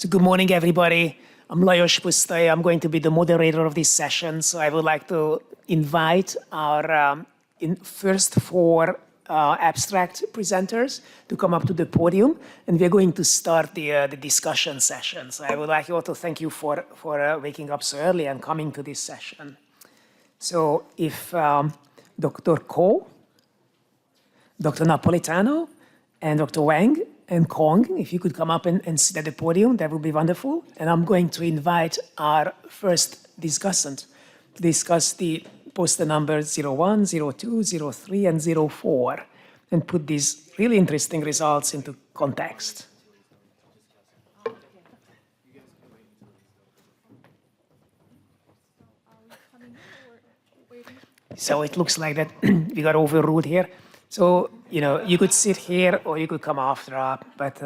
So good morning, everybody. I'm Lajos Pusztai. I'm going to be the moderator of this session. So I would like to invite our first four abstract presenters to come up to the podium, and we're going to start the discussion session. So I would like you all to thank you for waking up so early and coming to this session. So if Dr. Ko, Dr. Napolitano, and Dr. Wang and Heng, if you could come up and sit at the podium, that would be wonderful. And I'm going to invite our first discussant to discuss the poster numbers 01, 02, 03, and 04, and put these really interesting results into context. So it looks like that we got overruled here. So, you know, you could sit here or you could come after, but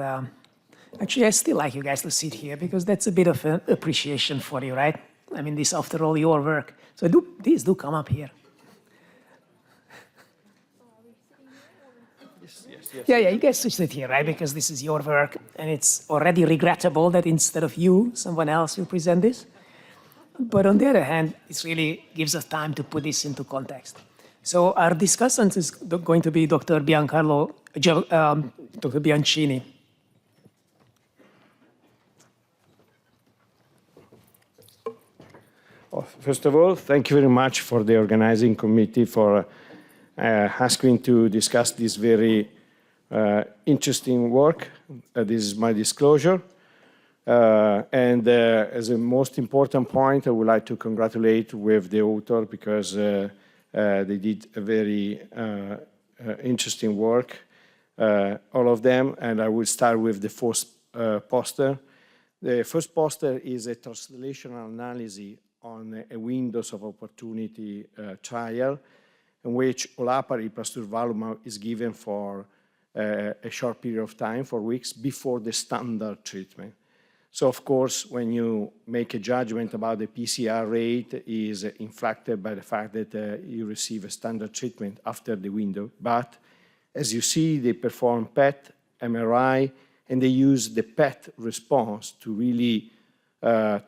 actually I still like you guys to sit here because that's a bit of an appreciation for you, right? I mean, this after all your work. So please do come up here. Yes. Yeah, you guys should sit here, right? Because this is your work and it's already regrettable that instead of you, someone else will present this. But on the other hand, it really gives us time to put this into context. So our discussant is going to be Dr. Bianchini. Well, first of all, thank you very much for the organizing committee for asking to discuss this very interesting work. This is my disclosure. As a most important point, I would like to congratulate with the author because they did a very interesting work, all of them, and I will start with the first poster. The first poster is a translational analysis on a windows of opportunity trial in which olaparib plus durvalumab is given for a short period of time, 4 weeks, before the standard treatment. So, of course, when you make a judgment about the PCR rate is inflected by the fact that you receive a standard treatment after the window. But as you see, they perform PET, MRI, and they use the PET response to really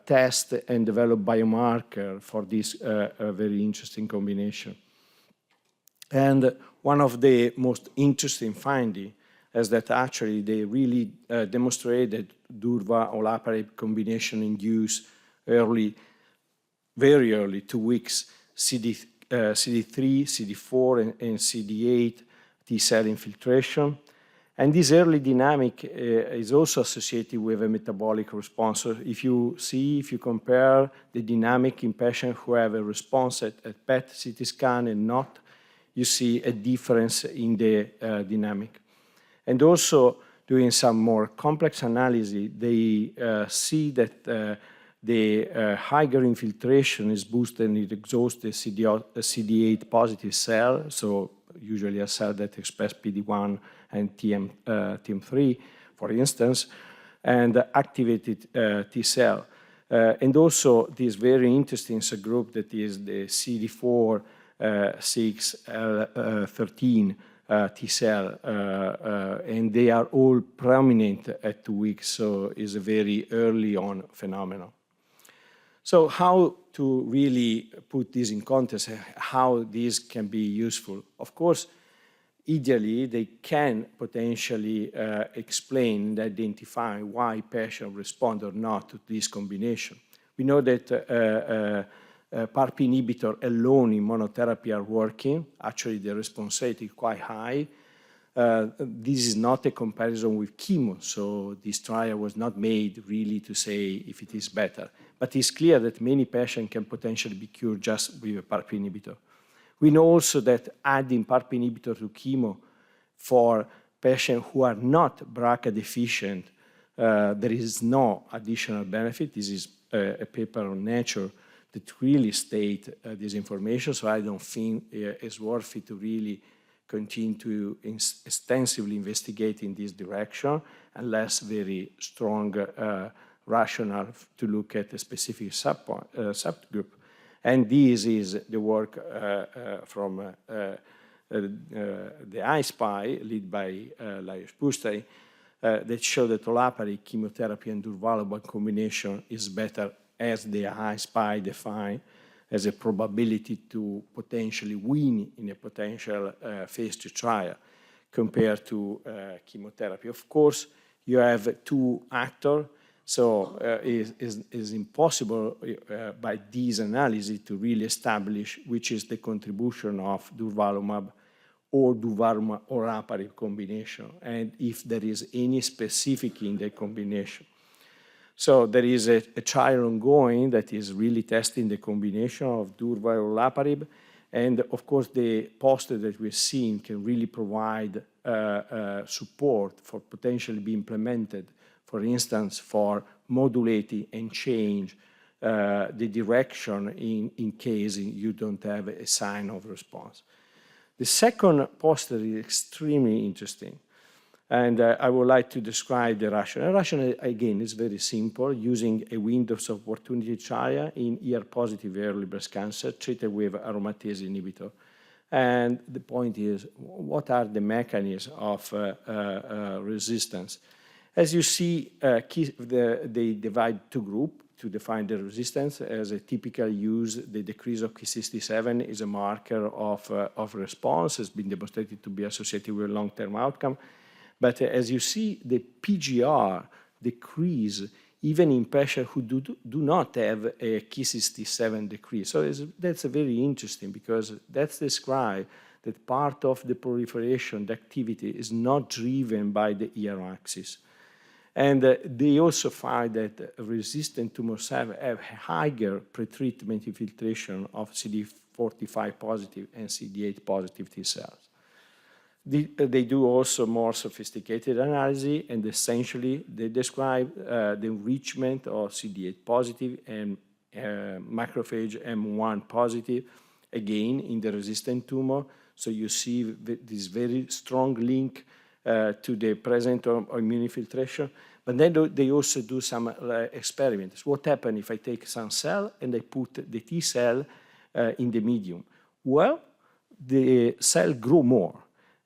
test and develop biomarker for this very interesting combination. And one of the most interesting findings is that actually they really demonstrated durva-olaparib combination induce early, very early, 2 weeks, CD3, CD4, and CD8 T-cell infiltration. And this early dynamic is also associated with a metabolic response. So if you compare the dynamic in patients who have a response at PET, CT scan, and not, you see a difference in the dynamic. And also, doing some more complex analysis, they see that the higher infiltration is boosted and it exhausts the CD8 positive cell, so usually a cell that expresses PD-1 and TM3, for instance, and activated T cell. And also, this very interesting subgroup that is the CD4, 6, 13, T cell, and they are all prominent at 2 weeks, so it's a very early on phenomenon. So how to really put this in context, how this can be useful? Of course, ideally, they can potentially explain and identify why patients respond or not to this combination. We know that PARP inhibitor alone in monotherapy are working. Actually, the response rate is quite high. This is not a comparison with chemo, so this trial was not made really to say if it is better. But it's clear that many patients can potentially be cured just with a PARP inhibitor. We know also that adding PARP inhibitor to chemo for patients who are not BRCA deficient, there is no additional benefit. This is a paper on Nature that really state this information, so I don't think it's worth it to really continue to extensively investigate in this direction unless very strong rationale to look at a specific subgroup. And this is the work from the I-SPY, led by Lajos Pusztai, that show that olaparib chemotherapy and durvalumab combination is better, as the I-SPY define, as a probability to potentially win in a potential phase 2 trial compared to chemotherapy. Of course, you have two actors, so it's impossible by this analysis to really establish which is the contribution of durvalumab or durvalumab or olaparib combination, and if there is any specific in the combination. So there is a trial ongoing that is really testing the combination of durva and olaparib, and of course the poster that we're seeing can really provide support for potentially be implemented, for instance, for modulating and change the direction in case you don't have a sign of response. The second poster is extremely interesting. And I would like to describe the rationale. The rationale, again, is very simple, using a windows of opportunity trial in ER-positive early breast cancer treated with aromatase inhibitor. And the point is, what are the mechanisms of resistance? As you see, they divide two groups to define the resistance. As a typical use, the decrease of Ki67 is a marker of response. It's been demonstrated to be associated with long-term outcome. But as you see, the PGR decrease even in patients who do not have a Ki67 decrease. So that's very interesting because that describes that part of the proliferation, the activity, is not driven by the ER axis. And they also find that resistant tumor cells have higher pretreatment infiltration of CD45 positive and CD8 positive T cells. They do also more sophisticated analysis, and essentially they describe the enrichment of CD8 positive and macrophage M1 positive, again in the resistant tumor. So you see this very strong link to the presence of immune infiltration. But then they also do some experiments. What happens if I take some cell and I put the T cell in the medium? Well, the cell grew more.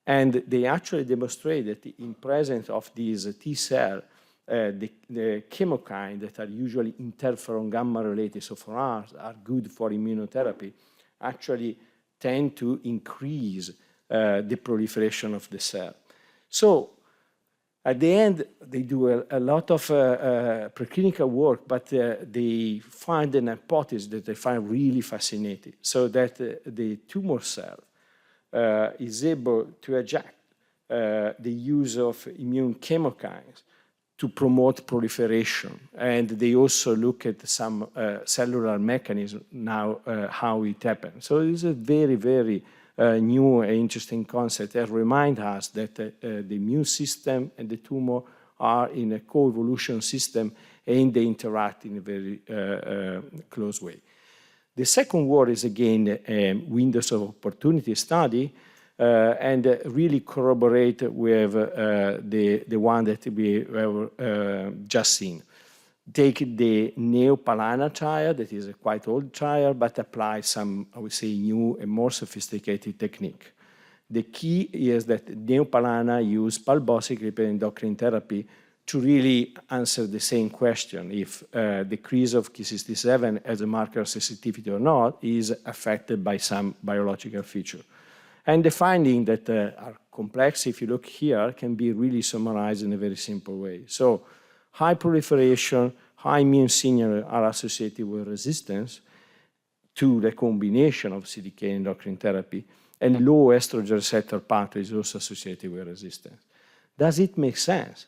And they actually demonstrate that in presence of these T cells, the chemokines that are usually interferon gamma related, so for us are good for immunotherapy, actually tend to increase the proliferation of the cell. So at the end, they do a lot of preclinical work, but they find an hypothesis that they find really fascinating, so that the tumor cell is able to eject the use of immune chemokines to promote proliferation. And they also look at some cellular mechanism now, how it happens. So it's a very, very new and interesting concept that reminds us that the immune system and the tumor are in a co-evolution system and they interact in a very close way. The second word is, again, windows of opportunity study, and really corroborate with the one that we have just seen. Take the Neo-Palana trial, that is a quite old trial, but apply some, I would say, new and more sophisticated technique. The key is that Neo-Palana use palbociclib and endocrine therapy to really answer the same question, if decrease of Ki67 as a marker of sensitivity or not is affected by some biological feature. And the finding that are complex, if you look here, can be really summarized in a very simple way. So high proliferation, high immune signal are associated with resistance to the combination of CDK and endocrine therapy, and low estrogen receptor pathway is also associated with resistance. Does it make sense?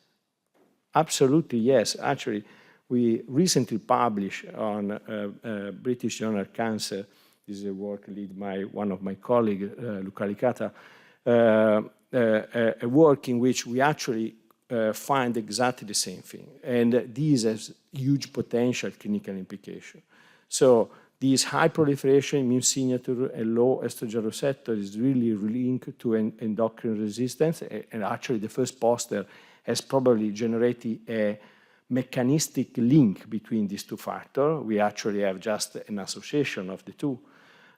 Absolutely, yes. Actually, we recently published on British Journal of Cancer, this is a work led by one of my colleagues, Luca Licata, a work in which we actually find exactly the same thing. And this has huge potential clinical implication. So this high proliferation, immune signature, and low estrogen receptor is really linked to endocrine resistance. And actually, the first poster has probably generated a mechanistic link between these two factors. We actually have just an association of the two.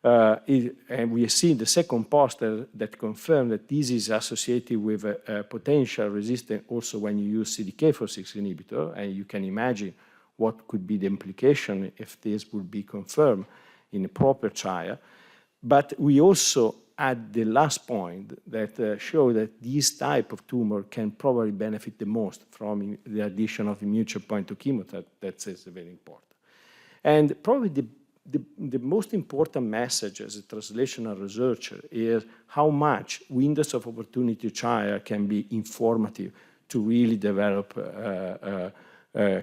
And we see the second poster that confirmed that this is associated with a potential resistance also when you use CDK4/6 inhibitor, and you can imagine what could be the implication if this would be confirmed in a proper trial. But we also add the last point that show that this type of tumor can probably benefit the most from the addition of immune checkpoint to chemotherapy. That is very important. And probably the most important message as a translational researcher is how much windows of opportunity trial can be informative to really develop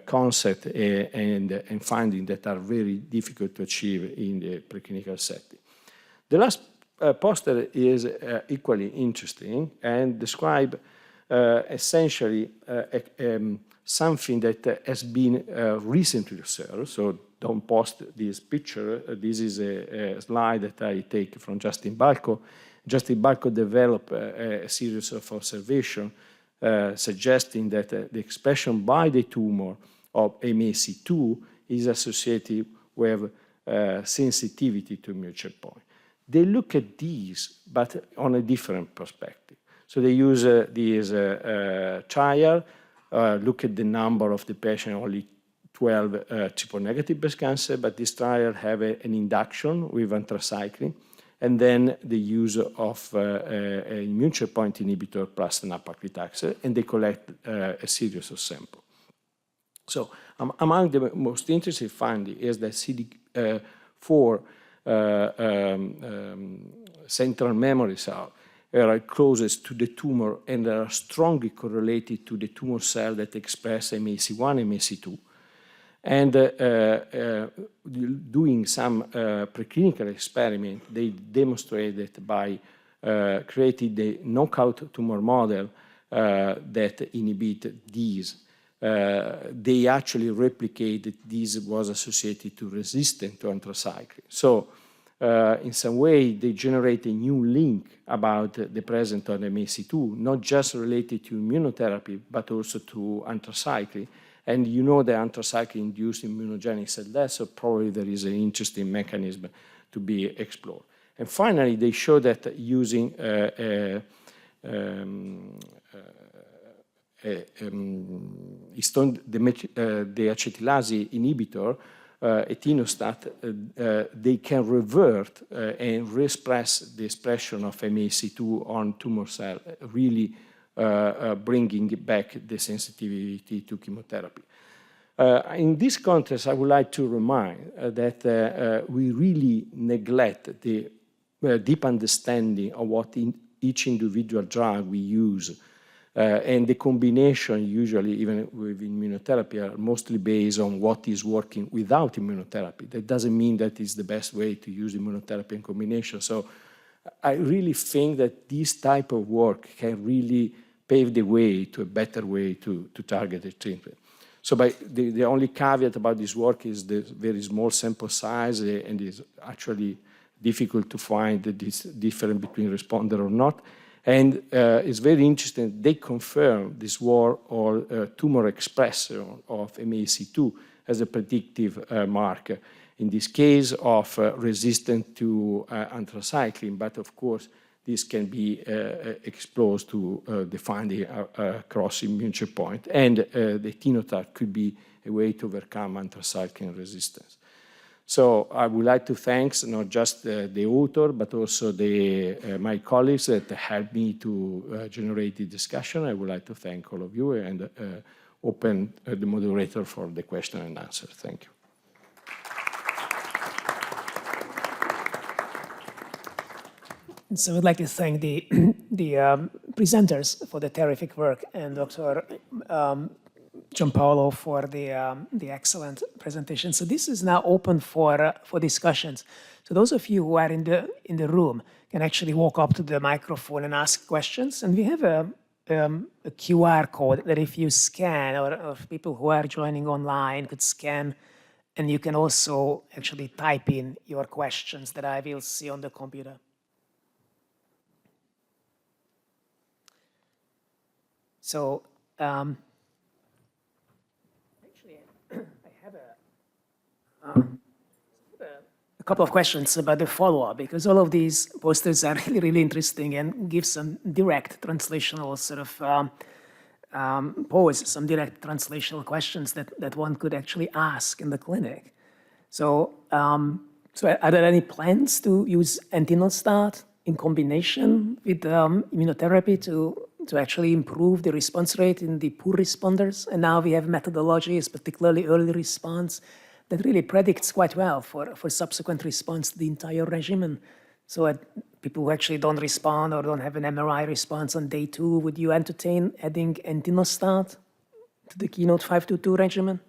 concept and findings that are very difficult to achieve in the preclinical setting. The last poster is equally interesting and describe essentially something that has been recently observed. So don't post this picture. This is a slide that I take from Justin Balco. Justin Balco developed a series of observations suggesting that the expression by the tumor of MAC2 is associated with sensitivity to immune checkpoint. They look at these, but on a different perspective. So they use this trial, look at the number of the patient, only 12 triple-negative breast cancer, but this trial have an induction with anthracycline, and then the use of an immune checkpoint inhibitor plus nab-paclitaxel, and they collect a series of samples. So among the most interesting findings is that CD4 central memory cells are closest to the tumor and are strongly correlated to the tumor cell that express MAC1 and MAC2. And doing some preclinical experiment, they demonstrated that by creating the knockout tumor model that inhibit these, they actually replicated this was associated to resistance to anthracycline. So in some way, they generate a new link about the presence of MAC2, not just related to immunotherapy, but also to anthracycline. And you know the anthracycline-induced immunogenic cell death, so probably there is an interesting mechanism to be explored. And finally, they show that using the acetylase inhibitor, etinostat, they can revert and re-express the expression of MAC2 on tumor cell, really bringing back the sensitivity to chemotherapy. In this context, I would like to remind that we really neglect the deep understanding of what each individual drug we use. And the combination, usually even with immunotherapy, are mostly based on what is working without immunotherapy. That doesn't mean that it's the best way to use immunotherapy in combination. So I really think that this type of work can really pave the way to a better way to target the treatment. So the only caveat about this work is the very small sample size, and it's actually difficult to find this difference between responder or not. And it's very interesting, they confirm this war or tumor expression of MAC2 as a predictive marker. In this case of resistant to anthracycline, but of course, this can be exposed to define the cross immune checkpoint. And the etinostat could be a way to overcome anthracycline resistance. So I would like to thank not just the author, but also my colleagues that helped me to generate the discussion. I would like to thank all of you and open the moderator for the question and answer. Thank you. So I'd like to thank the presenters for the terrific work and Dr. Giampaolo for the excellent presentation. So this is now open for discussions. So those of you who are in the room can actually walk up to the microphone and ask questions. And we have a QR code that if you scan, or people who are joining online could scan, and you can also actually type in your questions that I will see on the computer. So actually, I have a couple of questions about the follow-up, because all of these posters are really, really interesting and give some direct translational sort of pose some direct translational questions that one could actually ask in the clinic. So, are there any plans to use entinostat in combination with immunotherapy to actually improve the response rate in the poor responders? And now we have methodologies, particularly early response, that really predicts quite well for subsequent response to the entire regimen. So people who actually don't respond or don't have an MRI response on day 2, would you entertain adding entinostat to the Keynote 522 regimen?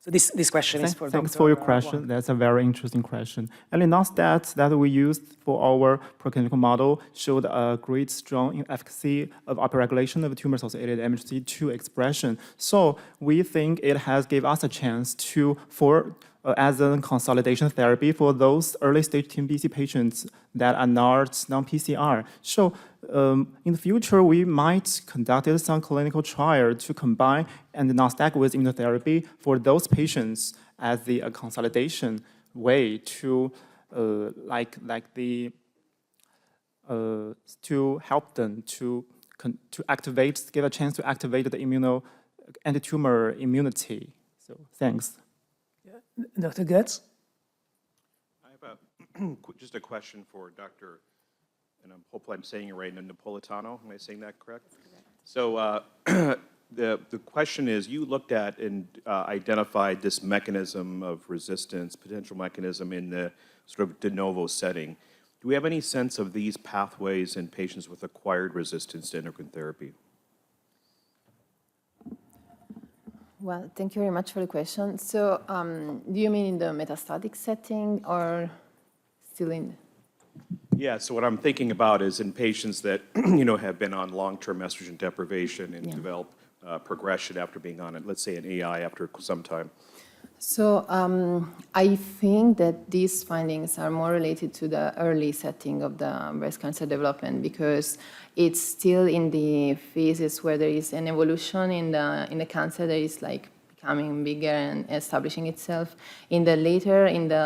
So this question is for Thanks Dr. for your question. Wang. That's a very interesting question. Entinostat that we used for our preclinical model showed a great strong efficacy of upregulation of tumor-associated MHC2 expression. So we think it has given us a chance to, as a consolidation therapy for those early-stage TNBC patients that are not non-PCR. So in the future, we might conduct some clinical trial to combine entinostat with immunotherapy for those patients as the consolidation way to to help them to activate, give a chance to activate the anti-tumor immunity. So thanks. Dr. Goetz? I have just a question for Dr., and hopefully I'm saying it right, Napolitano. Am I saying that correct? So the question is, you looked at and identified this mechanism of resistance, potential mechanism in the sort of de novo setting. Do we have any sense of these pathways in patients with acquired resistance to endocrine therapy? Well, thank you very much for the question. So do you mean in the metastatic setting or still in? Yeah, so what I'm thinking about is in patients that have been on long-term estrogen deprivation and develop progression after being on it, let's say an AI after some time. So I think that these findings are more related to the early setting of the breast cancer development, because it's still in the phases where there is an evolution in the cancer that is like becoming bigger and establishing itself. In the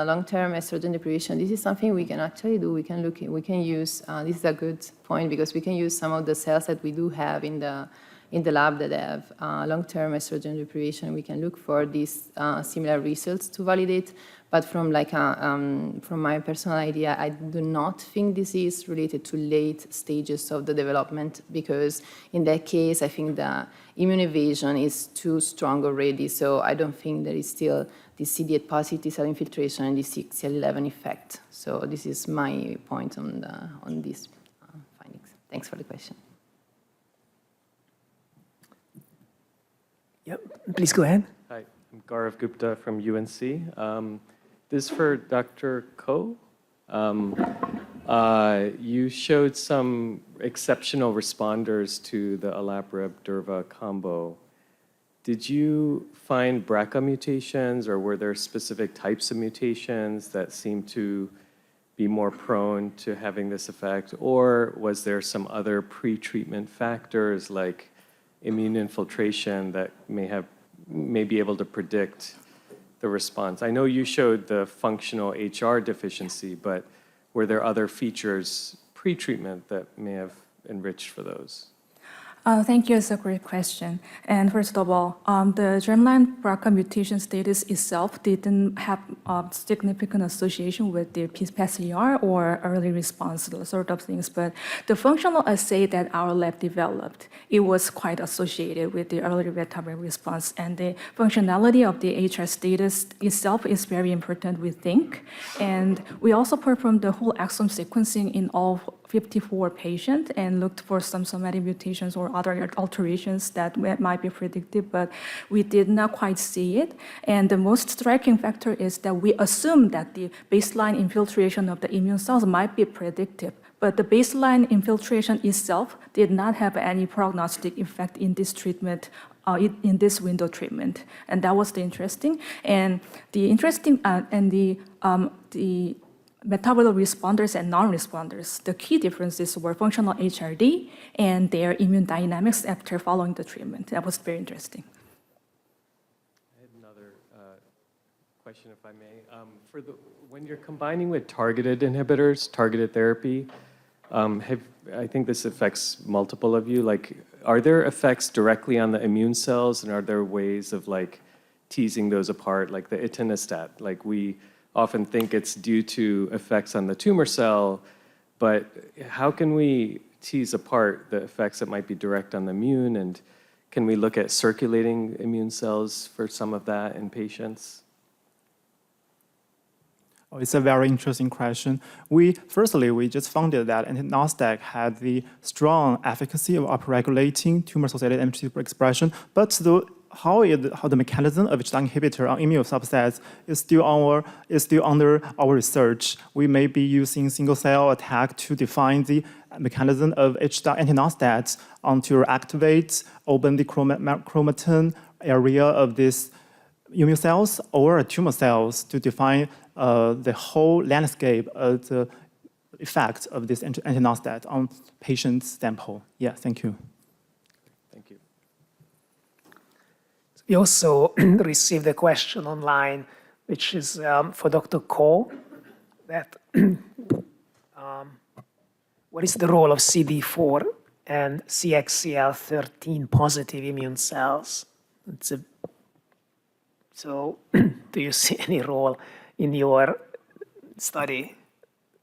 long-term estrogen deprivation, this is something we can actually do. We can use, this is a good point, because we can use some of the cells that we do have in the lab that have long-term estrogen deprivation. We can look for these similar results to validate. But from my personal idea, I do not think this is related to late stages of the development, because in that case, I think the immune evasion is too strong already. So I don't think there is still the CD8 positive T cell infiltration and the CXCL11 effect. So this is my point on these findings. Thanks for the question. Yep, please go ahead. Hi, I'm Gaurav Gupta from UNC. This is for Dr. Ko. You showed some exceptional responders to the olaparib-durva combo. Did you find BRCA mutations, or were there specific types of mutations that seem to be more prone to having this effect? Or was there some other pre-treatment factors like immune infiltration that may be able to predict the response? I know you showed the functional HR deficiency, but were there other features pre-treatment that may have enriched for those? Thank you. It's a great question. And first of all, the germline BRCA mutation status itself didn't have a significant association with the PCR or early response, those sort of things. But the functional assay that our lab developed, it was quite associated with the early retrovirus response. And the functionality of the HR status itself is very important, we think. And we also performed the whole exome sequencing in all 54 patients and looked for some somatic mutations or other alterations that might be predictive, but we did not quite see it. And the most striking factor is that we assume that the baseline infiltration of the immune cells might be predictive, but the baseline infiltration itself did not have any prognostic effect in this treatment, in this window treatment. And that was the interesting. And the interesting, the metabolic responders and non-responders, the key differences were functional HRD and their immune dynamics after following the treatment. That was very interesting. I had another question, if I may. When you're combining with targeted inhibitors, targeted therapy, I think this affects multiple of you. Like, are there effects directly on the immune cells, and are there ways of like teasing those apart, like the etinostat? Like, we often think it's due to effects on the tumor cell, but how can we tease apart the effects that might be direct on the immune, and can we look at circulating immune cells for some of that in patients? Oh, it's a very interesting question. Firstly, we just found that entinostat had the strong efficacy of upregulating tumor-associated MHC expression, but how the mechanism of HDAC inhibitor on immune subsets is still under our research. We may be using single-cell attack to define the mechanism of HDAC entinostat to activate, open the chromatin area of these immune cells or tumor cells to define the whole landscape of the effect of this entinostat on patient sample. Yeah, thank you. Thank you. We also received a question online, which is for Dr. Ko, that what is the role of CD4 and CXCL13 positive immune cells? So do you see any role in your study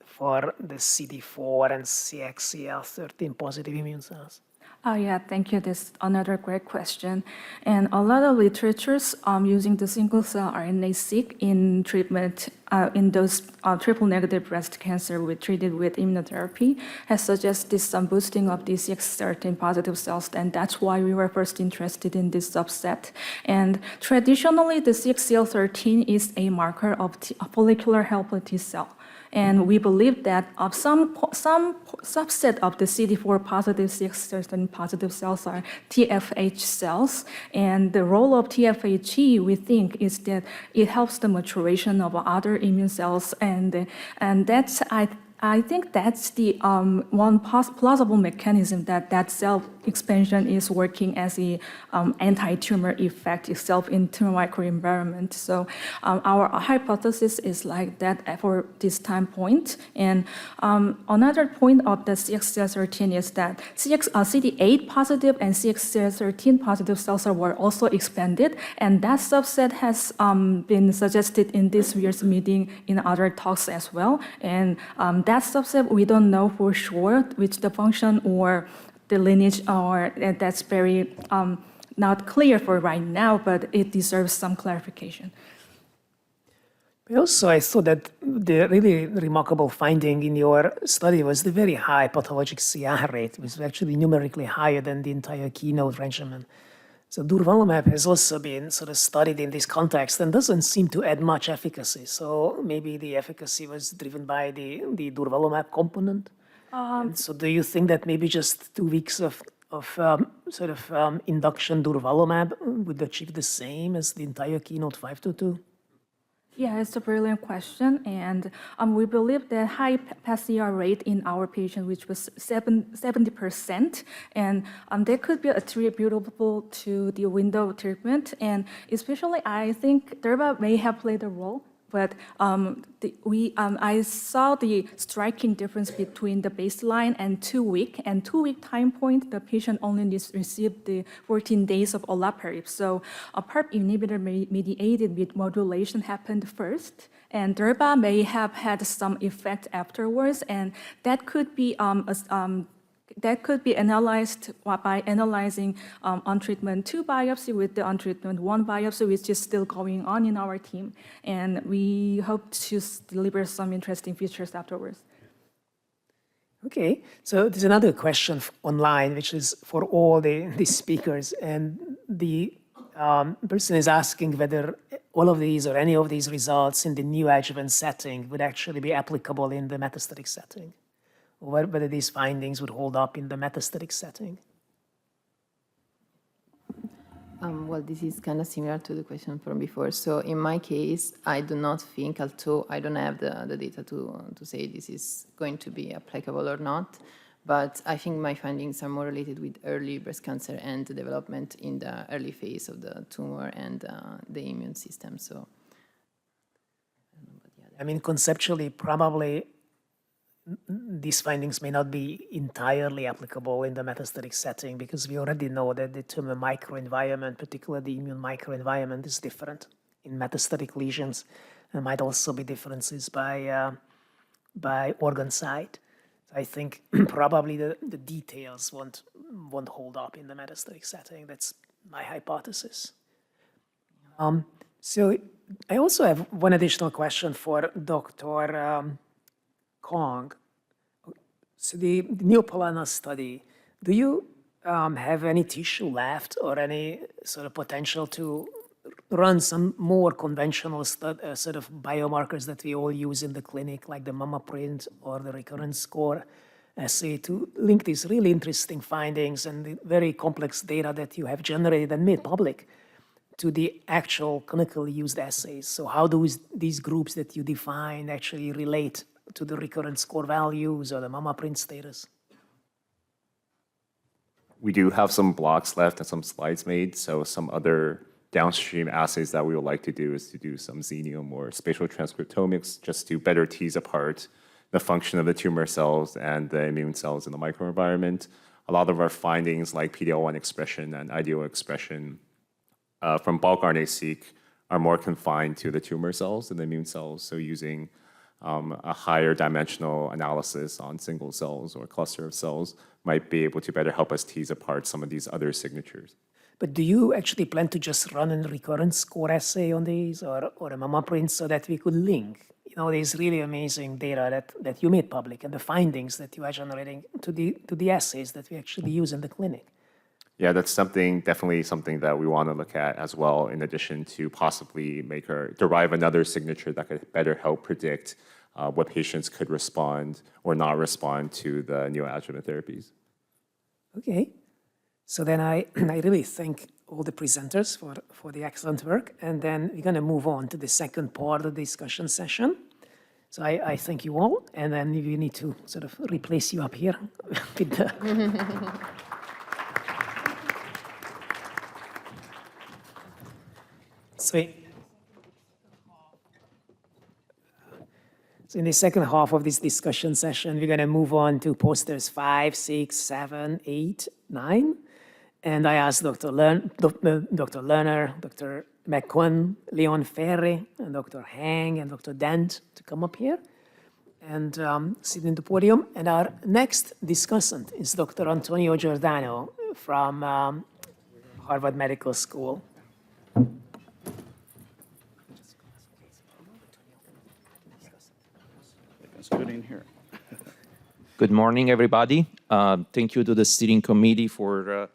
for the CD4 and CXCL13 positive immune cells? Oh yeah, thank you. This is another great question. And a lot of literatures using the single-cell RNA-seq in treatment in those triple-negative breast cancer treated with immunotherapy has suggested some boosting of the CXCL13 positive cells, and that's why we were first interested in this subset. And traditionally, the CXCL13 is a marker of follicular helper T cell. And we believe that some subset of the CD4 positive, CXCL13 positive cells are TFH cells. And the role of TFHE, we think, is that it helps the maturation of other immune cells. And that's, I think that's the one plausible mechanism that cell expansion is working as a anti-tumor effect itself in tumor microenvironment. So our hypothesis is like that for this time point. And another point of the CXCL13 is that CD8 positive and CXCL13 positive cells were also expanded, and that subset has been suggested in this year's meeting in other talks as well. And that subset, we don't know for sure which the function or the lineage, or that's very not clear for right now, but it deserves some clarification. But also, I thought that the really remarkable finding in your study was the very high pathologic CR rate. It was actually numerically higher than the entire keynote regimen. So durvalumab has also been sort of studied in this context and doesn't seem to add much efficacy. So maybe the efficacy was driven by the durvalumab component. So do you think that maybe just 2 weeks of induction durvalumab would achieve the same as the entire keynote 522? Yeah, it's a brilliant question, and we believe the high PCR rate in our patient, which was 70%, and that could be attributable to the window of treatment, and especially I think durva may have played a role. But I saw the striking difference between the baseline and 2 week. And 2 week time point, the patient only received the 14 days of olaparib. So a PARP inhibitor mediated with modulation happened first, and durva may have had some effect afterwards, and that could be analyzed by analyzing on-treatment 2 biopsy with the on-treatment 1 biopsy, which is still going on in our team. And we hope to deliver some interesting features afterwards. Okay, so there's another question online, which is for all the speakers. And the person is asking whether all of these or any of these results in the neoadjuvant setting would actually be applicable in the metastatic setting, or whether these findings would hold up in the metastatic setting. Well, this is kind of similar to the question from before. So in my case, I do not think, although I don't have the data to say this is going to be applicable or not, but I think my findings are more related with early breast cancer and the development in the early phase of the tumor and the immune system. So I mean, conceptually, probably these findings may not be entirely applicable in the metastatic setting because we already know that the tumor microenvironment, particularly the immune microenvironment, is different in metastatic lesions. There might also be differences by organ site. I think probably the details won't hold up in the metastatic setting. That's my hypothesis. So I also have one additional question for Dr. Kong. So the Neopolana study, do you have any tissue left or any sort of potential to run some more conventional sort of biomarkers that we all use in the clinic, like the mama print or the recurrence score assay, to link these really interesting findings and the very complex data that you have generated and made public to the actual clinically used assays? So how do these groups that you define actually relate to the recurrence score values or the mama print status? We do have some blocks left and some slides made, so some other downstream assays that we would like to do is to do some xenium or spatial transcriptomics just to better tease apart the function of the tumor cells and the immune cells in the microenvironment. A lot of our findings like PD-L1 expression and IDO expression from bulk RNA-seq are more confined to the tumor cells and the immune cells, so using a higher dimensional analysis on single cells or cluster of cells might be able to better help us tease apart some of these other signatures. But do you actually plan to just run a recurrence score assay on these or a mama print so that we could link, these really amazing data that you made public and the findings that you are generating to the assays that we actually use in the clinic? Yeah, that's definitely something that we want to look at as well, in addition to possibly derive another signature that could better help predict what patients could respond or not respond to the neoadjuvant therapies. Okay. So then I really thank all the presenters for the excellent work. And then we're going to move on to the second part of the discussion session. So I thank you all. And then we need to sort of replace you up here with the... So in the second half of this discussion session, we're going to move on to posters 5, 6, 7, 8, 9. And I asked Dr. Lerner, Dr. McCuen, Leon-Ferre, and Dr. Heng, and Dr. Dent to come up here and sit in the podium. And our next discussant is Dr. Antonio Giordano from Harvard Medical School. Good in here. Good morning, everybody. Thank you to the steering committee for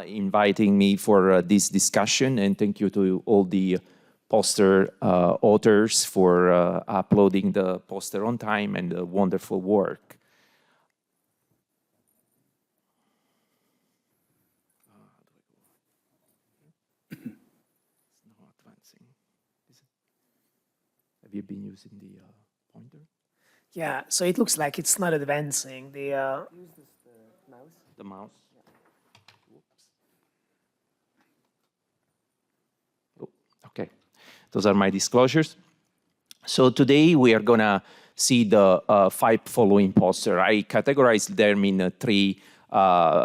inviting me for this discussion, and thank you to all the poster authors for uploading the poster on time and the wonderful work. It's not advancing. Have you been using the pointer? Yeah, so it looks like it's not advancing. Use the mouse. The mouse. Whoops. Oh, okay. Those are my disclosures. So today we are gonna see the 5 following poster. I categorized them in 3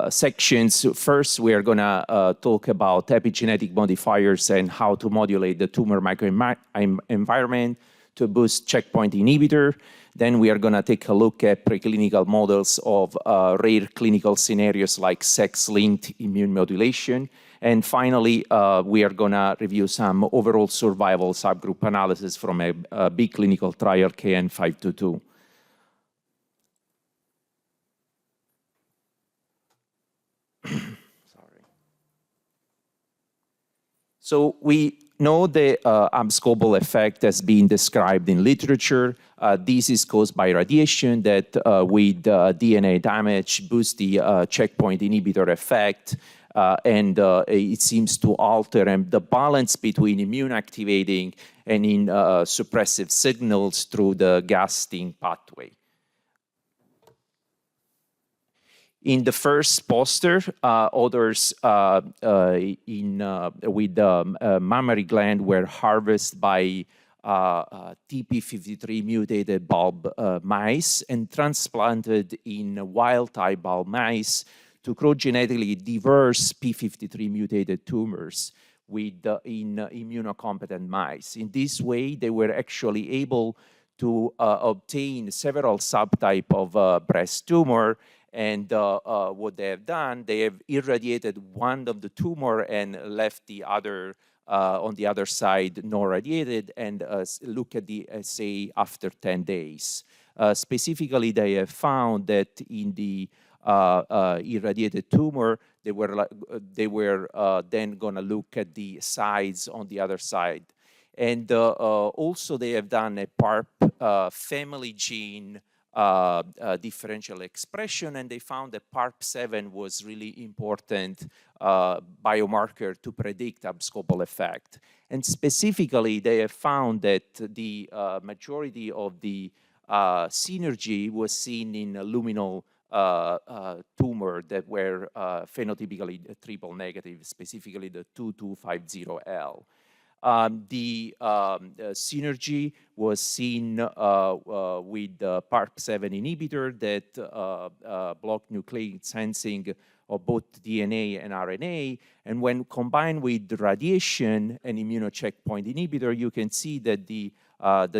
sections. First, we are gonna talk about epigenetic modifiers and how to modulate the tumor microenvironment to boost checkpoint inhibitor. Then we are going to take a look at preclinical models of rare clinical scenarios like sex-linked immune modulation. And finally, we are going to review some overall survival subgroup analysis from a big clinical trial, KN522. Sorry. So we know the abscopal effect has been described in literature. This is caused by radiation that with DNA damage boosts the checkpoint inhibitor effect, and it seems to alter the balance between immune activating and suppressive signals through the gas-sting pathway. In the first poster, others with mammary gland were harvested by TP53 mutated bulb mice and transplanted in wild-type bulb mice to grow genetically diverse P53 mutated tumors in immunocompetent mice. In this way, they were actually able to obtain several subtypes of breast tumor. And what they have done, they have irradiated one of the tumor and left the other on the other side non-radiated, and look at the assay after 10 days. Specifically, they have found that in the irradiated tumor, they were then going to look at the sides on the other side. And also they have done a PARP family gene differential expression, and they found that PARP7 was really important biomarker to predict abscopal effect. And specifically, they have found that the majority of the synergy was seen in luminal tumor that were phenotypically triple negative, specifically the 2250L. The synergy was seen with the PARP7 inhibitor that blocked nucleic sensing of both DNA and RNA. And when combined with with an immunocheckpoint inhibitor, you can see that the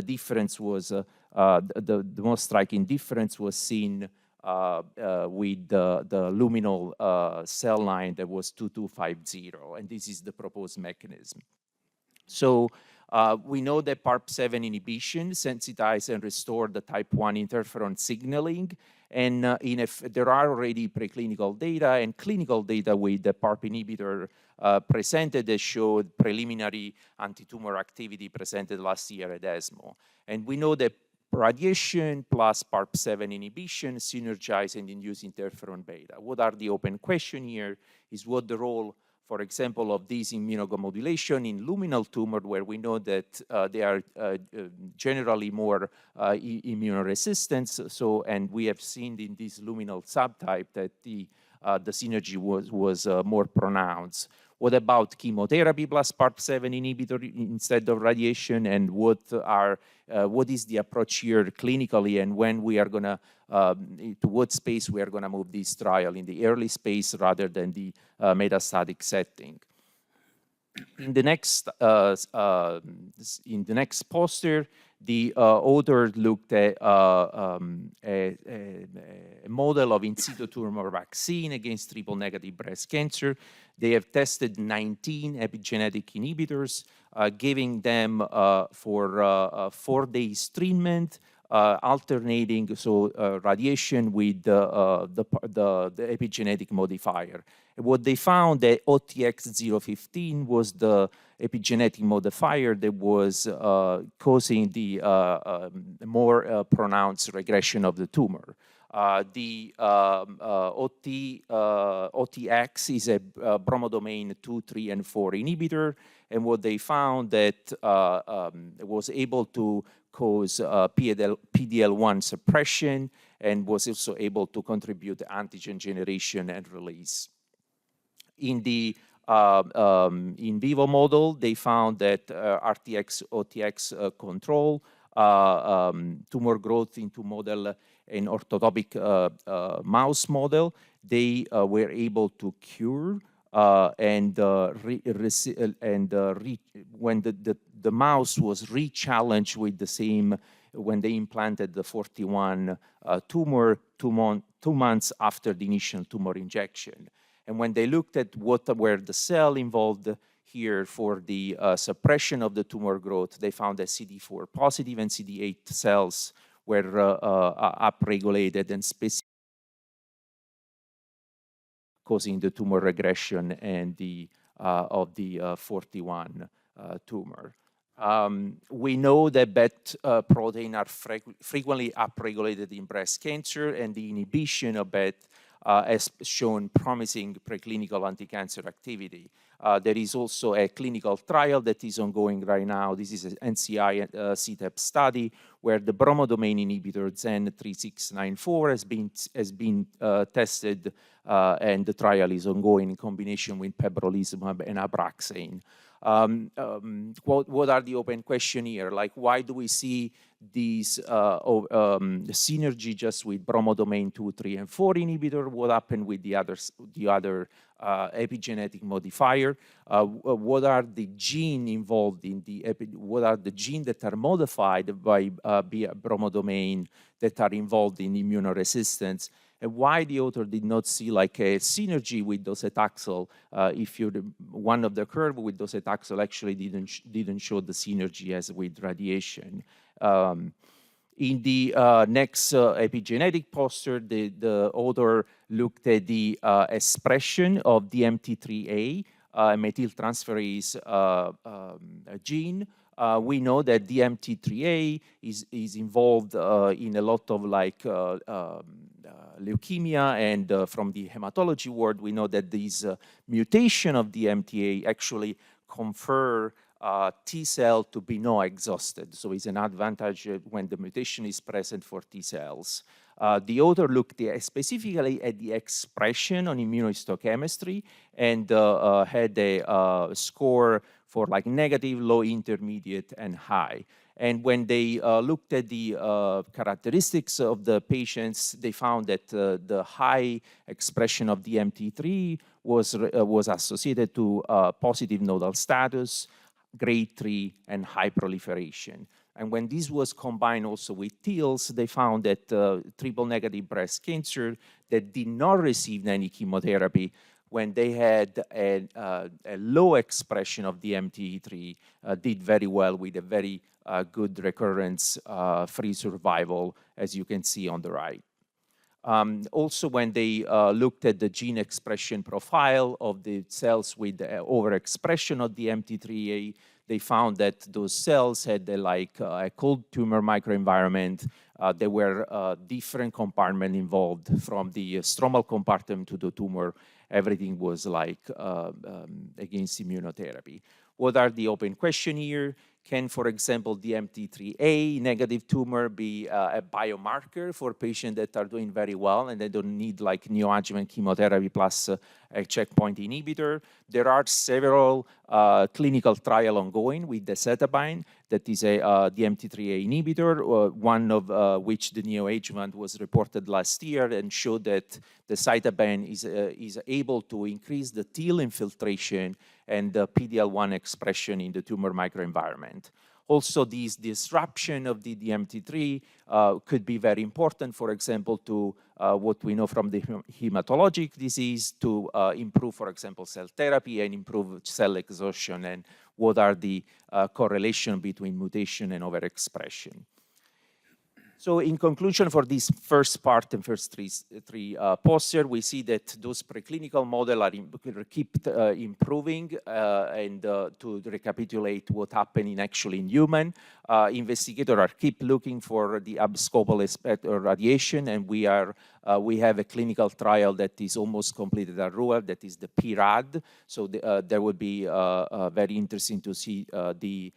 difference was, the most striking difference was seen with the luminal cell line that was 2250, and this is the proposed mechanism. So we know that PARP7 inhibition sensitizes and restores the type 1 interferon signaling, and there are already preclinical data and clinical data with the PARP inhibitor presented that showed preliminary anti-tumor activity presented last year at ESMO. And we know that radiation plus PARP7 inhibition synergize and induce interferon beta. What are the open questions here is what the role, for example, of this immunomodulation in luminal tumor, where we know that they are generally more immunoresistant. So, and we have seen in this luminal subtype that the synergy was more pronounced. What about chemotherapy plus PARP7 inhibitor instead of radiation? And what is the approach here clinically, and when we are gonna, to what space we are gonna move this trial, in the early space rather than the metastatic setting? In the next poster, the author looked at a model of in situ tumor vaccine against triple-negative breast cancer. They have tested 19 epigenetic inhibitors, giving them for 4 days treatment, alternating radiation with the epigenetic modifier. And what they found that OTX-015 was the epigenetic modifier that was causing the more pronounced regression of the tumor. The OTX is a bromodomain 2, 3, and 4 inhibitor, and what they found that was able to cause PD-L1 suppression and was also able to contribute to antigen generation and release. In the in vivo model, they found that RTX-OTX control tumor growth into model in orthotopic mouse model. They were able to cure when the mouse was re-challenged with the same, when they implanted the 41 tumor 2 months after the initial tumor injection. And when they looked at what were the cell involved here for the suppression of the tumor growth, they found that CD4 positive and CD8 cells were upregulated and specific, causing the tumor regression and the of the 41 tumor. We know that BET protein are frequently upregulated in breast cancer, and the inhibition of BET has shown promising preclinical anti-cancer activity. There is also a clinical trial that is ongoing right now. This is an NCI CTEP study where the bromodomain inhibitor ZEN3694 has been tested, and the trial is ongoing in combination with pembrolizumab and Abraxane. what are the open question here? Like, why do we see these the synergy just with bromodomain 2, 3, and 4 inhibitor? What happened with the other epigenetic modifier? What are the gene involved in what are the genes that are modified by bromodomain that are involved in immunoresistance? And why the author did not see like a synergy with docetaxel? If one of the curve with docetaxel actually didn't show the synergy as with radiation. In the next epigenetic poster, the author looked at the expression of DMT3A, methyltransferase gene. We know that DMT3A is involved in a lot of like leukemia, and from the hematology world, we know that this mutation of DMTA actually confer T cell to be no exhausted. So it's an advantage when the mutation is present for T cells. The author looked specifically at the expression on immunohistochemistry and had a score for like negative, low, intermediate, and high. And when they looked at the characteristics of the patients, they found that the high expression of DMT3 was associated to positive nodal status, grade 3, and high proliferation. And when this was combined also with TILs, they found that triple-negative breast cancer that did not receive any chemotherapy, when they had a low expression of DMT3, did very well with a very good recurrence-free survival, as you can see on the right. Also, when they looked at the gene expression profile of the cells with overexpression of DMT3A, they found that those cells had a cold tumor microenvironment. There were different compartments involved, from the stromal compartment to the tumor. Everything was against immunotherapy. What are the open questions here? Can, for example, DMT3A negative tumor be a biomarker for patients that are doing very well and they don't need like neoadjuvant chemotherapy plus a checkpoint inhibitor? There are several clinical trials ongoing with the Zetabine, that is a DMT3A inhibitor, one of which the neoadjuvant was reported last year and showed that the Zetabine is able to increase the TIL infiltration and the PD-L1 expression in the tumor microenvironment. Also, this disruption of the DMT3 could be very important, for example, to what we know from the hematologic disease to improve, for example, cell therapy and improve cell exhaustion, and what are the correlation between mutation and overexpression. So in conclusion, for this first part and first three posters, we see that those preclinical models keep improving, and to recapitulate what happened actually in human, investigators are keep looking for the abscopal radiation, and we have a clinical trial that is almost completed at Ruhr, that is the PRAD. So there would be very interesting to see the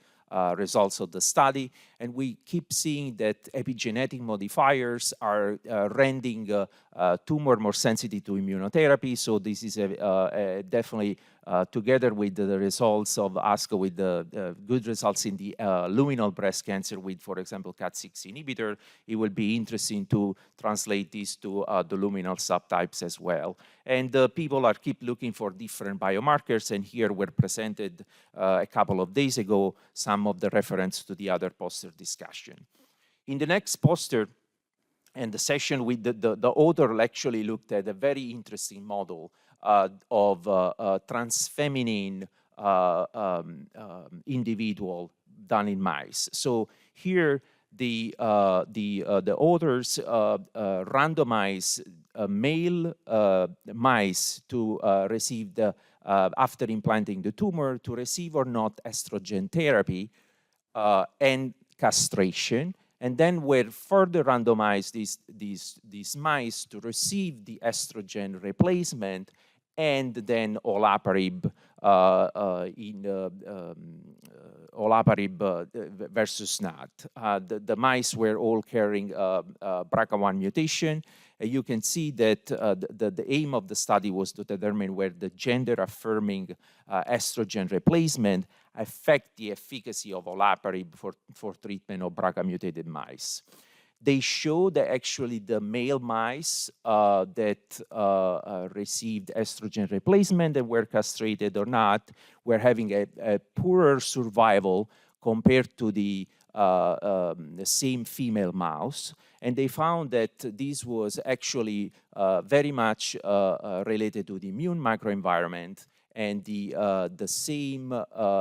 results of the study, and we keep seeing that epigenetic modifiers are rendering tumor more sensitive to immunotherapy. So this is definitely together with the results of ASCO, with the good results in the luminal breast cancer with, for example, KAT6 inhibitor, it will be interesting to translate this to the luminal subtypes as well. And people are keep looking for different biomarkers, and here were presented a couple of days ago some of the reference to the other poster discussion. In the next poster and the session with the author actually looked at a very interesting model of transfeminine individual done in mice. So here the authors randomize male mice to receive after implanting the tumor, to receive or not estrogen therapy and castration, and then were further randomized these mice to receive the estrogen replacement and then olaparib versus not. The mice were all carrying BRCA1 mutation, You can see that the aim of the study was to determine where the gender-affirming estrogen replacement affect the efficacy of olaparib for treatment of BRCA-mutated mice. They show that actually the male mice that received estrogen replacement and were castrated or not were having a poorer survival compared to the same female mouse. And they found that this was actually very much related to the immune microenvironment, and the same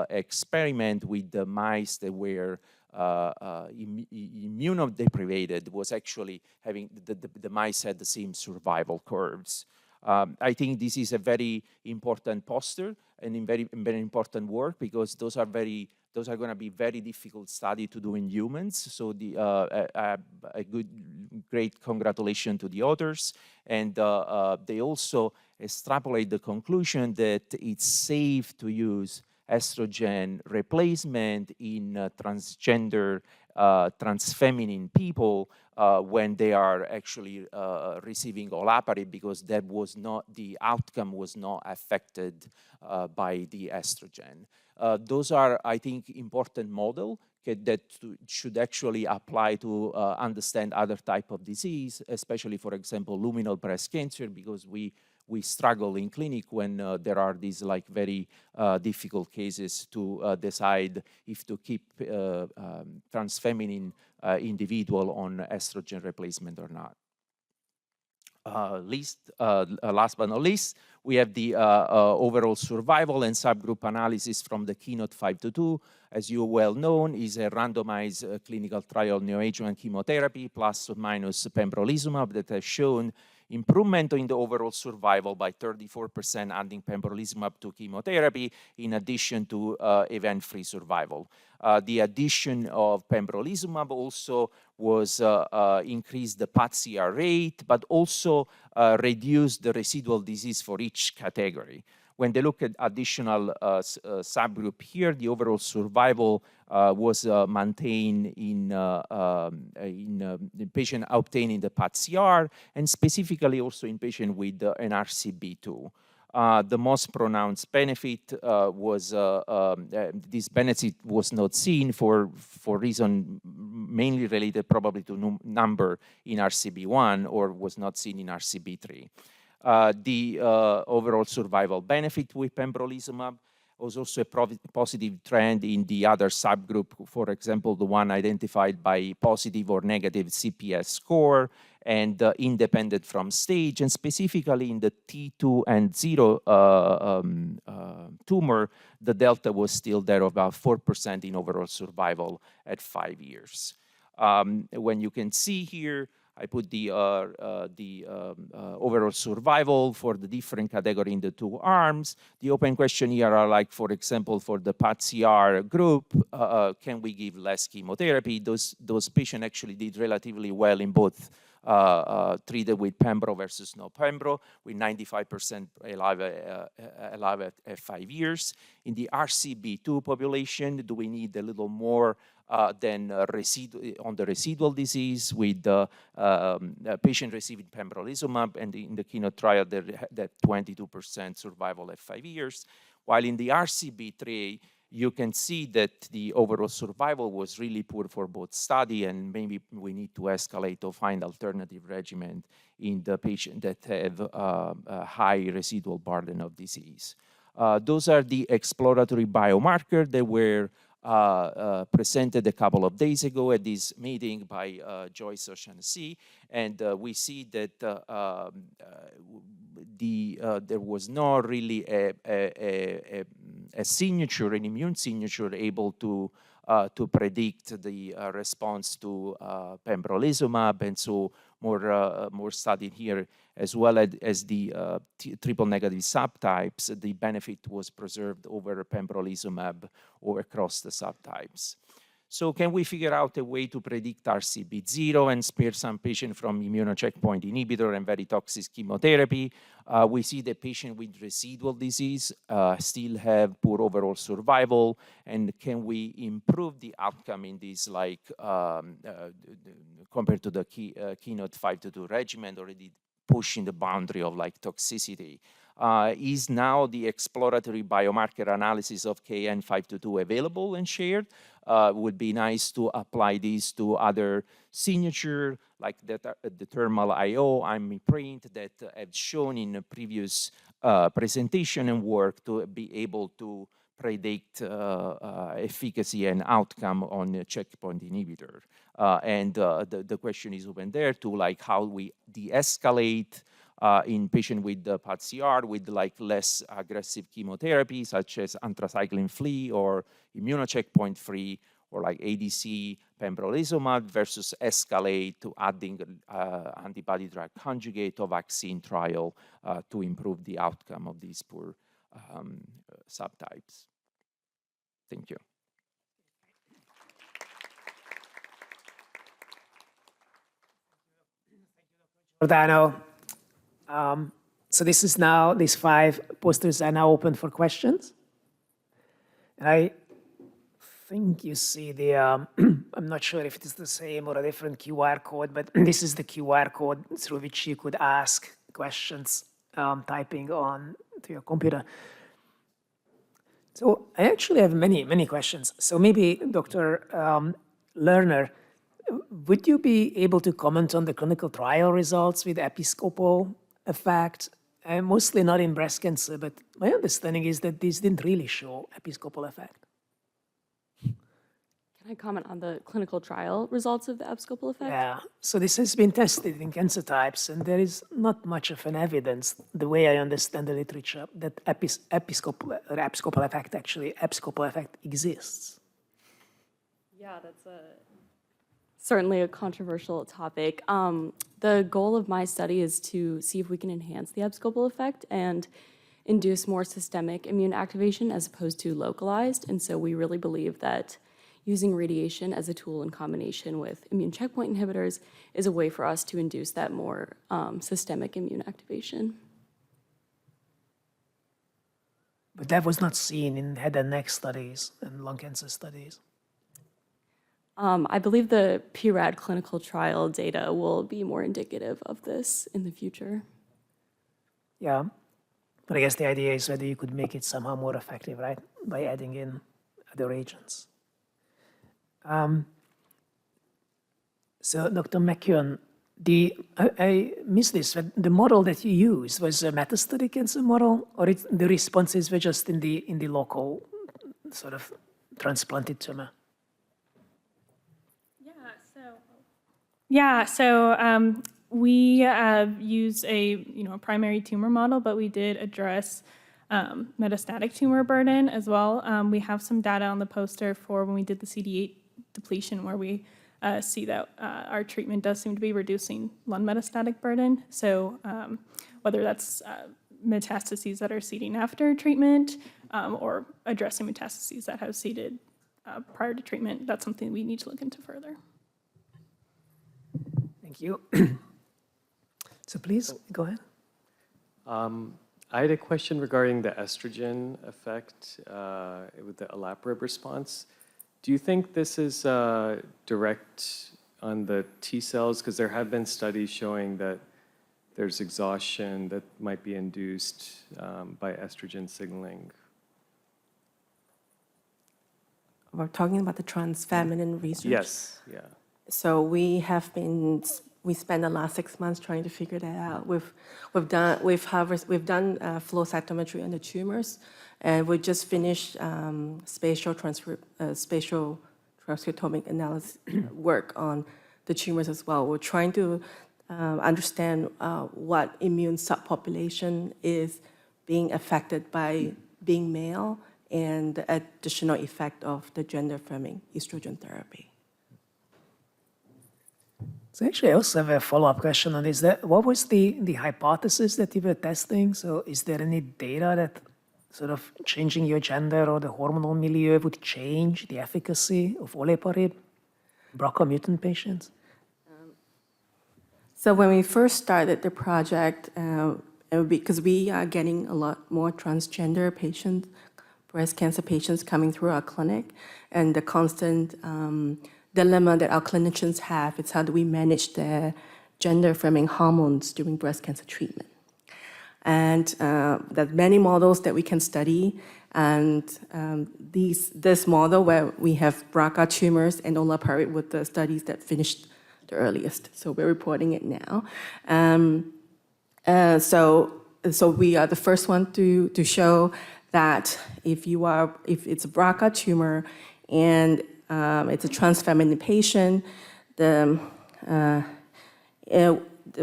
experiment with the mice that were immunodeprivated was actually having, the mice had the same survival curves. I think this is a very important poster and very important work, because those are going to be very difficult study to do in humans. So great congratulations to the authors. And they also extrapolate the conclusion that it's safe to use estrogen replacement in transgender, transfeminine people when they are actually receiving olaparib, because that was not, the outcome was not affected by the estrogen. Those are, I think, important model that should actually apply to understand other type of disease, especially, for example, luminal breast cancer, because we struggle in clinic when there are these like very difficult cases to decide if to keep transfeminine individual on estrogen replacement or not. Last but not least, we have the overall survival and subgroup analysis from the Keynote 522. As you well known, is a randomized clinical trial neoadjuvant chemotherapy plus or minus pembrolizumab that has shown improvement in the overall survival by 34% adding pembrolizumab to chemotherapy, in addition to event-free survival. The addition of pembrolizumab also was increased the PAT-CR rate, but also reduced the residual disease for each category. When they look at additional subgroup here, the overall survival was maintained in the patient obtaining the PAT-CR, and specifically also in patient with an RCB2. The most pronounced benefit was, this benefit was not seen for reason mainly related probably to number in RCB1, or was not seen in RCB3. The overall survival benefit with pembrolizumab was also a positive trend in the other subgroup, for example, the one identified by positive or negative CPS score and independent from stage, and specifically in the T2 and 0 tumor, the delta was still there, about 4% in overall survival at 5 years. When you can see here, I put the overall survival for the different category in the two arms. The open question here are like, for example, for the PAT-CR group, can we give less chemotherapy? Those patients actually did relatively well in both treated with pembro versus no pembro, with 95% alive at 5 years. In the RCB2 population, do we need a little more than on the residual disease, with the patient receiving pembrolizumab, and in the Keynote trial, that 22% survival at 5 years. While in the RCB3, you can see that the overall survival was really poor for both study, and maybe we need to escalate to find alternative regimen in the patient that have a high residual burden of disease. Those are the exploratory biomarkers that were presented a couple of days ago at this meeting by Joyce O'Shaughnessy, and we see that there was not really a signature, an immune signature, able to predict the response to pembrolizumab, and so more studied here, as well as the triple negative subtypes. The benefit was preserved over pembrolizumab or across the subtypes. So can we figure out a way to predict RCB0 and spare some patient from immunocheckpoint inhibitor and very toxic chemotherapy? We see the patient with residual disease still have poor overall survival, and can we improve the outcome in this, like compared to the Keynote 522 regimen, already pushing the boundary of like toxicity? Is now the exploratory biomarker analysis of KN522 available and shared? Would be nice to apply these to other signature, like the thermal IO, IMIPRINT, that have shown in a previous presentation and work to be able to predict efficacy and outcome on a checkpoint inhibitor. And the question is open there to like how we de-escalate in patient with PAT-CR with like less aggressive chemotherapy, such as anthracycline-free or immunocheckpoint-free, or like ADC, pembrolizumab, versus escalate to adding antibody drug conjugate or vaccine trial to improve the outcome of these poor subtypes. Thank you. Giordano. So this is now, these 5 posters are now open for questions. And I think you see the, I'm not sure if it is the same or a different QR code, but this is the QR code through which you could ask questions typing on to your computer. So I actually have many questions. So maybe Dr. Lerner, would you be able to comment on the clinical trial results with episcopal effect? Mostly not in breast cancer, but my understanding is that these didn't really show episcopal effect. Can I comment on the clinical trial results of the episcopal effect? Yeah, so this has been tested in cancer types, and there is not much of an evidence, the way I understand the literature, that episcopal effect exists. Yeah, that's certainly a controversial topic. The goal of my study is to see if we can enhance the episcopal effect and induce more systemic immune activation as opposed to localized. And so we really believe that using radiation as a tool in combination with immune checkpoint inhibitors is a way for us to induce that more systemic immune activation. But that was not seen in head and neck studies and lung cancer studies. I believe the PRAD clinical trial data will be more indicative of this in the future. Yeah, but I guess the idea is whether you could make it somehow more effective, right? By adding in other agents. So Dr. McCuen, I missed this, but the model that you used was a metastatic cancer model, or the responses were just in the local sort of transplanted tumor? Yeah, so we used a primary tumor model, but we did address metastatic tumor burden as well. We have some data on the poster for when we did the CD8 depletion, where we see that our treatment does seem to be reducing lung metastatic burden. So whether that's metastases that are seeding after treatment or addressing metastases that have seeded prior to treatment, that's something we need to look into further. Thank you. So please, go ahead. I had a question regarding the estrogen effect with the olaparib response. Do you think this is direct on the T cells? Because there have been studies showing that there's exhaustion that might be induced by estrogen signaling. We're talking about the transfeminine research. Yes, yeah. So we spent the last 6 months trying to figure that out. We've done flow cytometry on the tumors, and we just finished spatial transcriptomic analysis work on the tumors as well. We're trying to understand what immune subpopulation is being affected by being male and the additional effect of the gender-affirming estrogen therapy. So actually, I also have a follow-up question on this. What was the hypothesis that you were testing? So is there any data that sort of changing your gender or the hormonal milieu would change the efficacy of olaparib BRCA mutant patients? So when we first started the project, because we are getting a lot more transgender patients, breast cancer patients coming through our clinic, and the constant dilemma that our clinicians have is how do we manage their gender-affirming hormones during breast cancer treatment. And there are many models that we can study, and this model where we have BRCA tumors and olaparib with the studies that finished the earliest. So we're reporting it now. So we are the first one to show that if it's a BRCA tumor and it's a trans feminine patient,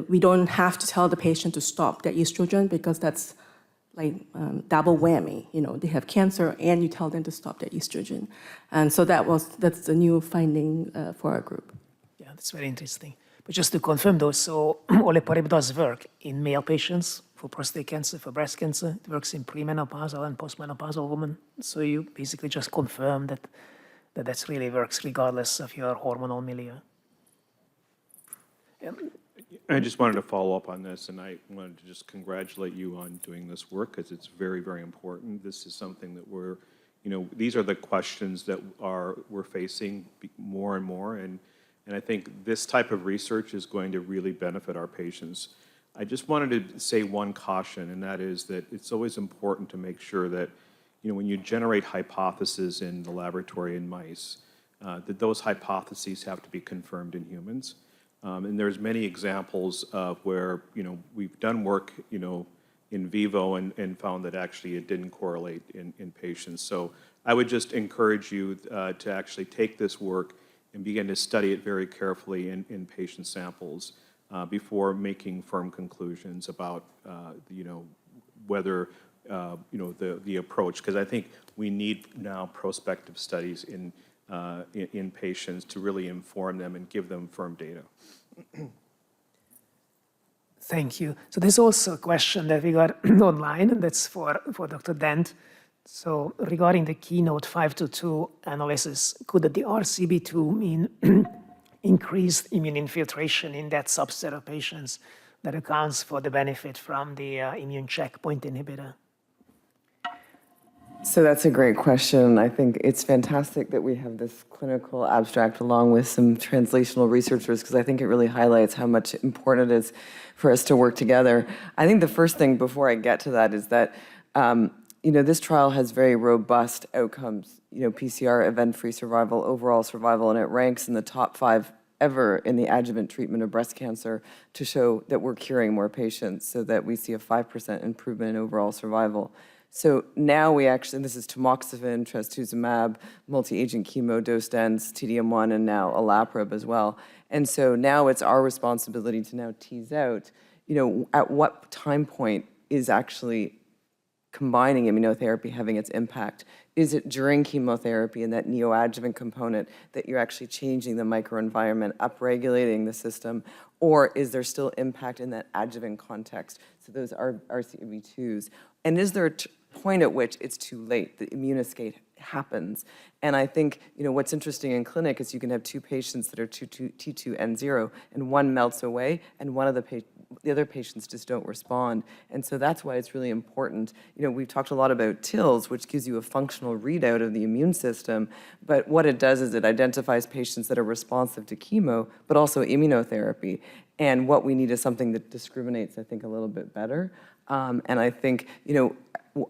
we don't have to tell the patient to stop their estrogen because that's like double whammy. You know, they have cancer and you tell them to stop their estrogen. And so that's the new finding for our group. Yeah, that's very interesting. But just to confirm though, so olaparib does work in male patients for prostate cancer, for breast cancer. It works in premenopausal and postmenopausal women. So you basically just confirm that really works regardless of your hormonal milieu. Yeah. I just wanted to follow up on this, and I wanted to just congratulate you on doing this work because it's very, very important. This is something that these are the questions that we're facing more and more, and I think this type of research is going to really benefit our patients. I just wanted to say one caution, and that is that it's always important to make sure that, when you generate hypotheses in the laboratory in mice, that those hypotheses have to be confirmed in humans. And there's many examples of where, we've done work, in vivo and found that actually it didn't correlate in patients. So I would just encourage you to actually take this work and begin to study it very carefully in patient samples before making firm conclusions about, whether, the approach. Because I think we need now prospective studies in patients to really inform them and give them firm data. Thank you. So there's also a question that we got online, and that's for Dr. Dent. So regarding the Keynote 522 analysis, could the RCB2 mean increased immune infiltration in that subset of patients that accounts for the benefit from the immune checkpoint inhibitor? So that's a great question. I think it's fantastic that we have this clinical abstract along with some translational researchers because I think it really highlights how much important it is for us to work together. I think the first thing before I get to that is that, this trial has very robust outcomes, PCR, event-free survival, overall survival, and it ranks in the top 5 ever in the adjuvant treatment of breast cancer to show that we're curing more patients so that we see a 5% improvement in overall survival. So now we actually, this is tamoxifen, trastuzumab, multi-agent chemo, dose dense, TDM1, and now olaparib as well. And so now it's our responsibility to now tease out, at what time point is actually combining immunotherapy having its impact? Is it during chemotherapy and that neoadjuvant component that you're actually changing the microenvironment, upregulating the system, or is there still impact in that adjuvant context? So those are RCB2s. And is there a point at which it's too late, the immune escape happens? And I think, what's interesting in clinic is you can have 2 patients that are T2N0 and one melts away and one of the other patients just don't respond. And so that's why it's really important. We've talked a lot about TILs, which gives you a functional readout of the immune system, but what it does is it identifies patients that are responsive to chemo, but also immunotherapy. And what we need is something that discriminates, I think, a little bit better. And I think,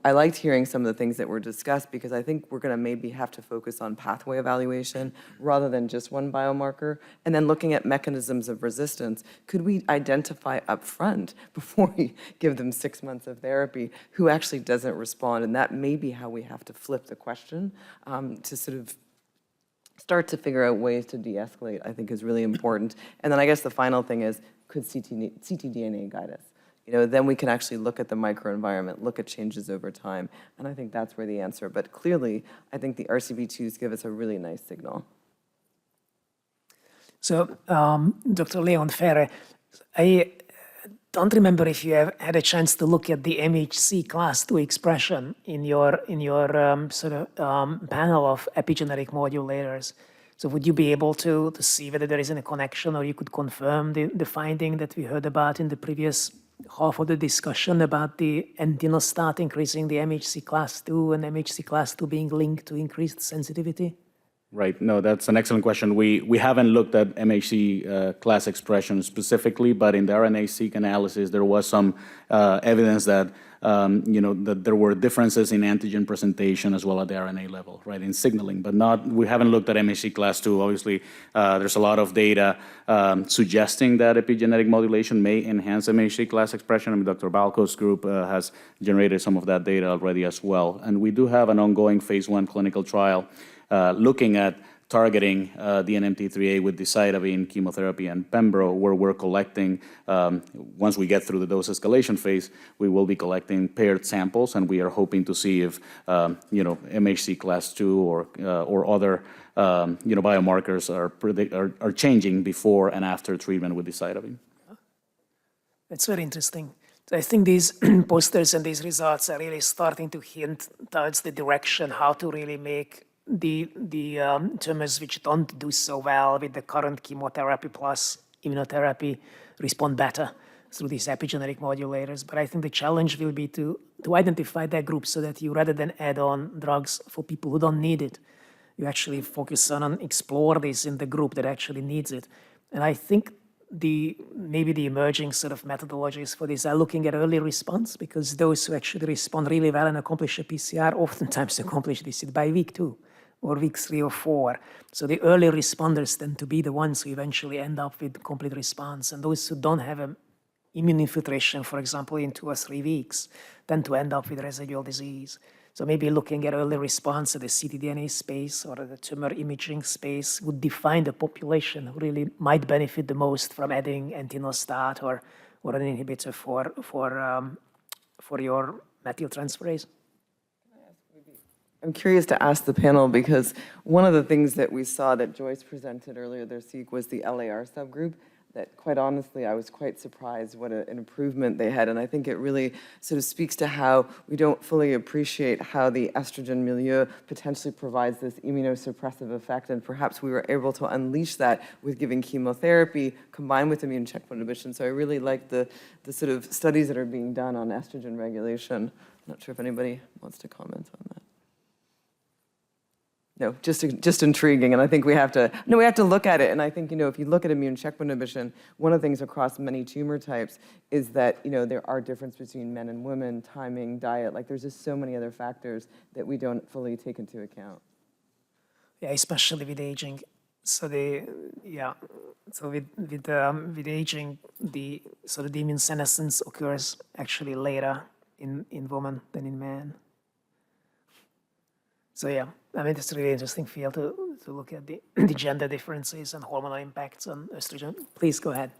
I liked hearing some of the things that were discussed because I think we're going to maybe have to focus on pathway evaluation rather than just one biomarker. And then looking at mechanisms of resistance, could we identify up front before we give them 6 months of therapy who actually doesn't respond? And that may be how we have to flip the question to sort of start to figure out ways to de-escalate, I think is really important. And then I guess the final thing is, could ctDNA guide us? Then we can actually look at the microenvironment, look at changes over time. And I think that's where the answer. But clearly, I think the RCB2s give us a really nice signal. So, Dr. Leon-Ferre, I don't remember if you have had a chance to look at the MHC class 2 expression in your panel of epigenetic modulators. So would you be able to see whether there is a connection, or you could confirm the finding that we heard about in the previous half of the discussion about the entinostat increasing the MHC class 2 and MHC class 2 being linked to increased sensitivity? Right. No, that's an excellent question. We haven't looked at MHC class expression specifically, but in the RNA-seq analysis, there was some evidence that that there were differences in antigen presentation as well at the RNA level, right, in signaling, but we haven't looked at MHC class 2. Obviously, there's a lot of data suggesting that epigenetic modulation may enhance MHC class expression. I mean, Dr. Balco's group has generated some of that data already as well. And we do have an ongoing phase 1 clinical trial looking at targeting DNMT3A with decitabine, chemotherapy, and pembro, where we're collecting, once we get through the dose escalation phase, we will be collecting paired samples, and we are hoping to see if, MHC class 2 or other, biomarkers are changing before and after treatment with decitabine. That's very interesting. So I think these posters and these results are really starting to hint towards the direction how to really make the tumors which don't do so well with the current chemotherapy plus immunotherapy respond better through these epigenetic modulators. But I think the challenge will be to identify that group so that you, rather than add on drugs for people who don't need it, you actually focus on explore this in the group that actually needs it. And I think maybe the emerging sort of methodologies for this are looking at early response, because those who actually respond really well and accomplish a PCR oftentimes accomplish this by week 2. Or week 3 or 4. So the early responders tend to be the ones who eventually end up with complete response. And those who don't have an immune infiltration, for example, in 2 or 3 weeks, tend to end up with residual disease. So maybe looking at early response at the ctDNA space or the tumor imaging space would define the population who really might benefit the most from adding entinostat or an inhibitor for your methyltransferase. I'm curious to ask the panel, because one of the things that we saw that Joyce presented earlier this week was the LAR subgroup, that quite honestly, I was quite surprised what an improvement they had. And I think it really sort of speaks to how we don't fully appreciate how the estrogen milieu potentially provides this immunosuppressive effect. And perhaps we were able to unleash that with giving chemotherapy combined with immune checkpoint inhibition. So I really like the sort of studies that are being done on estrogen regulation. I'm not sure if anybody wants to comment on that. No, just intriguing, and I think we have to look at it. And I think, if you look at immune checkpoint inhibition, one of the things across many tumor types is that, there are differences between men and women, timing, diet. Like, there's just so many other factors that we don't fully take into account. Yeah, especially with aging. So with aging, the immune senescence occurs actually later in women than in men. So yeah, I mean, it's a really interesting field to look at the gender differences and hormonal impacts on estrogen. Please go ahead.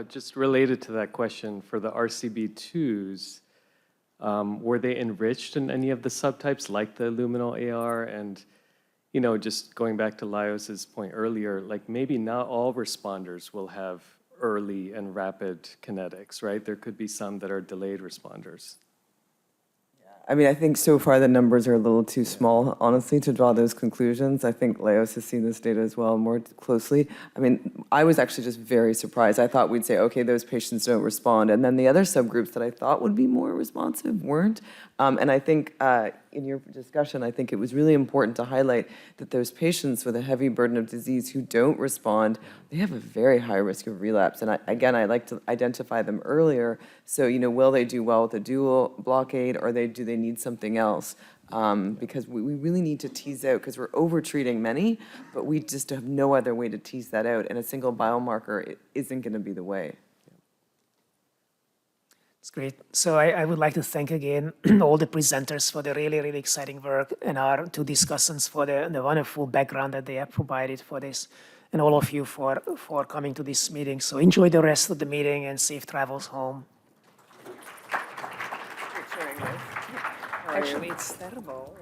Just related to that question, for the RCB2s, were they enriched in any of the subtypes like the luminal AR? And, just going back to Lajos's point earlier, like maybe not all responders will have early and rapid kinetics, right? There could be some that are delayed responders. I mean, I think so far the numbers are a little too small, honestly, to draw those conclusions. I think Lajos has seen this data as well more closely. I mean, I was actually just very surprised. I thought we'd say, okay, those patients don't respond. And then the other subgroups that I thought would be more responsive weren't. And I think in your discussion, I think it was really important to highlight that those patients with a heavy burden of disease who don't respond, they have a very high risk of relapse. And I like to identify them earlier. So, will they do well with a dual blockade, or do they need something else? Because we really need to tease out, because we're over-treating many, but we just have no other way to tease that out. And a single biomarker isn't going to be the way. It's great. So I would like to thank again all the presenters for the really, really exciting work, and our 2 discussants for the wonderful background that they have provided for this, and all of you for coming to this meeting. So enjoy the rest of the meeting and safe travels home. Actually, it's terrible,